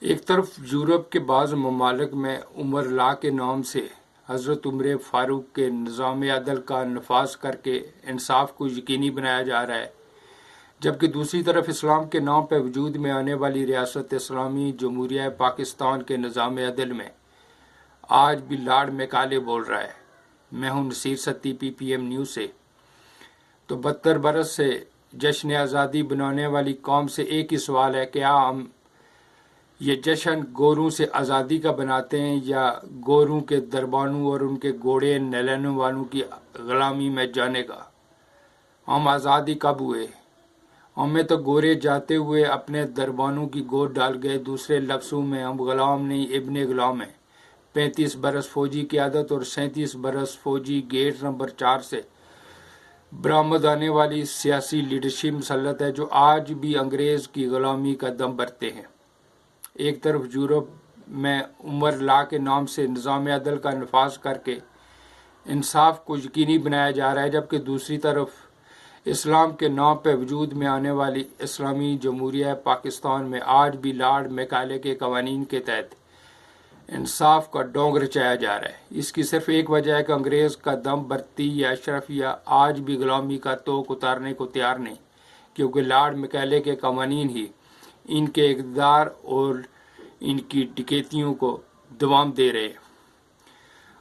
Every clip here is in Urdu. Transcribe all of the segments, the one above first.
ایک طرف یورپ کے بعض ممالک میں عمر لا کے نام سے حضرت عمر فاروق کے نظام عدل کا نفاذ کر کے انصاف کو یقینی بنایا جا رہا ہے، جبکہ دوسری طرف اسلام کے نام پہ وجود میں آنے والی ریاست اسلامی جمہوریہ پاکستان کے نظام عدل میں آج بھی لارڈ میکالے بول رہا ہے۔ میں ہوں نصیر ستی، PPM نیوز سے۔ تو 72 برس سے جشن آزادی بنانے والی قوم سے ایک ہی سوال ہے، کیا ہم یہ جشن گوروں سے آزادی کا بناتے ہیں یا گوروں کے دربانوں اور ان کے گھوڑے نہلانے والوں کی غلامی میں جانے کا؟ ہم آزادی کب ہوئے؟ ہمیں تو گورے جاتے ہوئے اپنے دربانوں کی گود ڈال گئے۔ دوسرے لفظوں میں ہم غلام نہیں، ابن غلام ہیں۔ 35 برس فوجی قیادت اور 37 برس فوجی گیٹ نمبر 4 سے برآمد آنے والی سیاسی لیڈرشپ مسلط ہے، جو آج بھی انگریز کی غلامی کا دم بھرتے ہیں۔ ایک طرف یورپ میں عمر لا کے نام سے نظام عدل کا نفاذ کر کے انصاف کو یقینی بنایا جا رہا ہے، جبکہ دوسری طرف اسلام کے نام پہ وجود میں آنے والی اسلامی جمہوریہ پاکستان میں آج بھی لارڈ میکالے کے قوانین کے تحت انصاف کا ڈونگ رچایا جا رہا ہے۔ اس کی صرف ایک وجہ ہے کہ انگریز کا دم بھرتی یا اشرفیہ آج بھی غلامی کا توق اتارنے کو تیار نہیں، کیونکہ لارڈ میکالے کے قوانین ہی ان کے اقتدار اور ان کی ڈکیتیوں کو دوام دے رہے ہیں۔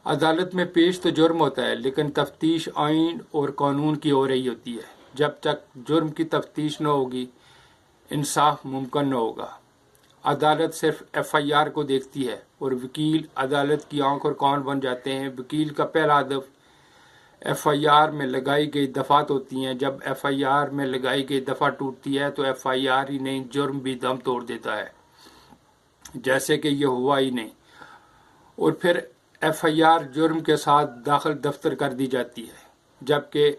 عدالت میں پیش تو جرم ہوتا ہے، لیکن تفتیش آئین اور قانون کی ہو رہی ہوتی ہے۔ جب تک جرم کی تفتیش نہ ہوگی، انصاف ممکن نہ ہوگا۔ عدالت صرف FIR کو دیکھتی ہے اور وکیل عدالت کی آنکھ اور کان بن جاتے ہیں۔ وکیل کا پہلا ہدف FIR میں لگائی گئی دفعات ہوتی ہیں۔ جب FIR میں لگائی گئی دفعہ ٹوٹتی ہے تو FIR ہی نہیں، جرم بھی دم توڑ دیتا ہے، جیسے کہ یہ ہوا ہی نہیں، اور پھر FIR جرم کے ساتھ داخل دفتر کر دی جاتی ہے، جبکہ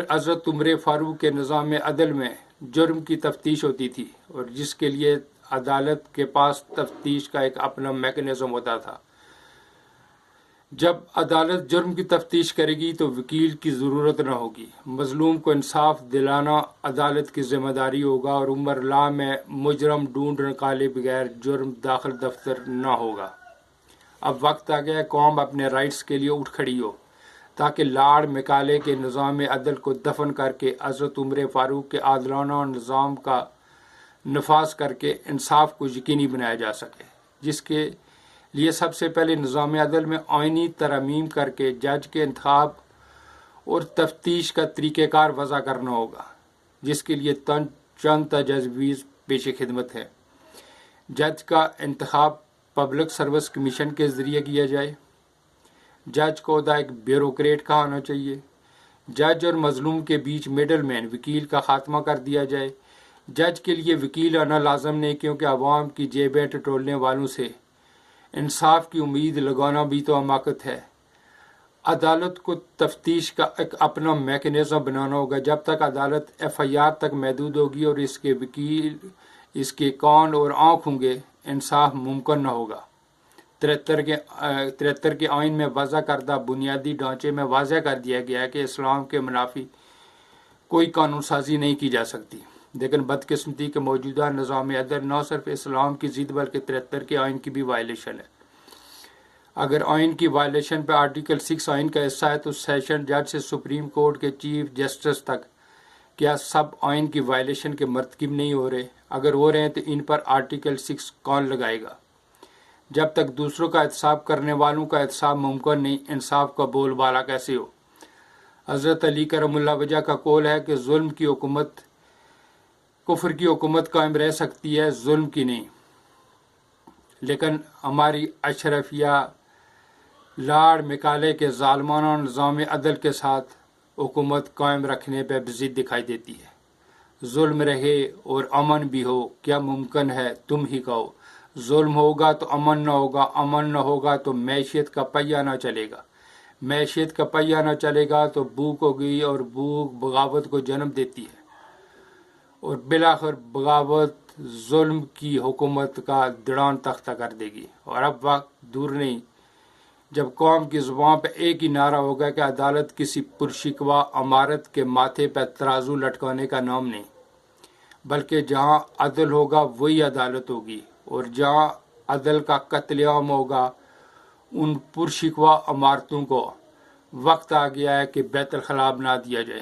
حضرت عمر فاروق کے نظام عدل میں جرم کی تفتیش ہوتی تھی، اور جس کے لیے عدالت کے پاس تفتیش کا ایک اپنا میکانزم ہوتا تھا۔ جب عدالت جرم کی تفتیش کرے گی تو وکیل کی ضرورت نہ ہوگی۔ مظلوم کو انصاف دلانا عدالت کی ذمہ داری ہوگا، اور عمر لا میں مجرم ڈھونڈ نکالے بغیر جرم داخل دفتر نہ ہوگا۔ اب وقت آ گیا ہے قوم اپنے رائٹس کے لیے اٹھ کھڑی ہو، تاکہ لارڈ میکالے کے نظام عدل کو دفن کر کے حضرت عمر فاروق کے عادلانہ نظام کا نفاذ کر کے انصاف کو یقینی بنایا جا سکے، جس کے لیے سب سے پہلے نظام عدل میں آئینی ترامیم کر کے جج کے انتخاب اور تفتیش کا طریقہ کار وضع کرنا ہوگا، جس کے لیے چند تجاویز پیش خدمت ہے۔ جج کا انتخاب پبلک سروس کمیشن کے ذریعے کیا جائے۔ جج کو عہدہ ایک بیوروکریٹ کا ہونا چاہیے۔ جج اور مظلوم کے بیچ مڈل مین وکیل کا خاتمہ کر دیا جائے۔ جج کے لیے وکیل آنا لازم نہیں، کیونکہ عوام کی جیبیں ٹٹولنے والوں سے انصاف کی امید لگانا بھی تو حماقت ہے۔ عدالت کو تفتیش کا ایک اپنا میکانزم بنانا ہوگا۔ جب تک عدالت FIR تک محدود ہوگی اور اس کے وکیل اس کے کان اور آنکھ ہوں گے، انصاف ممکن نہ ہوگا۔ 73 کے آئین میں وضع کردہ بنیادی ڈھانچے میں واضح کر دیا گیا ہے کہ اسلام کے منافی کوئی قانون سازی نہیں کی جا سکتی، لیکن بدقسمتی کے موجودہ نظام عدل نہ صرف اسلام کی ضد بلکہ 73 کے آئین کی بھی وائلیشن ہے۔ اگر آئین کی وائلیشن پہ آرٹیکل 6 آئین کا حصہ ہے تو سیشن جج سے سپریم کورٹ کے چیف جسٹس تک کیا سب آئین کی وائلیشن کے مرتکب نہیں ہو رہے؟ اگر ہو رہے ہیں تو ان پر آرٹیکل 6 کون لگائے گا؟ جب تک دوسروں کا احتساب کرنے والوں کا احتساب ممکن نہیں، انصاف کا بول بالا کیسے ہو؟ حضرت علی کرم اللہ وجہ کا قول ہے کہ ظلم کی حکومت کفر کی حکومت قائم رہ سکتی ہے، ظلم کی نہیں۔ لیکن ہماری اشرفیہ لارڈ میکالے کے ظالمانہ نظام عدل کے ساتھ حکومت قائم رکھنے پہ بضد دکھائی دیتی ہے۔ ظلم رہے اور امن بھی ہو، کیا ممکن ہے تم ہی کہو۔ ظلم ہوگا تو امن نہ ہوگا، امن نہ ہوگا تو معیشت کا پہیہ نہ چلے گا، معیشت کا پہیہ نہ چلے گا تو بھوک ہوگی، اور بھوک بغاوت کو جنم دیتی ہے، اور بالآخر بغاوت ظلم کی حکومت کا دڑان تختہ کر دے گی۔ اور اب وقت دور نہیں جب قوم کی زبان پہ ایک ہی نعرہ ہوگا کہ عدالت کسی پرشکوہ عمارت کے ماتھے پہ ترازو لٹکانے کا نام نہیں، بلکہ جہاں عدل ہوگا وہی عدالت ہوگی، اور جہاں عدل کا قتل عام ہوگا ان پرشکوہ عمارتوں کو وقت آ گیا ہے کہ بیت الخلا بنا دیا جائے۔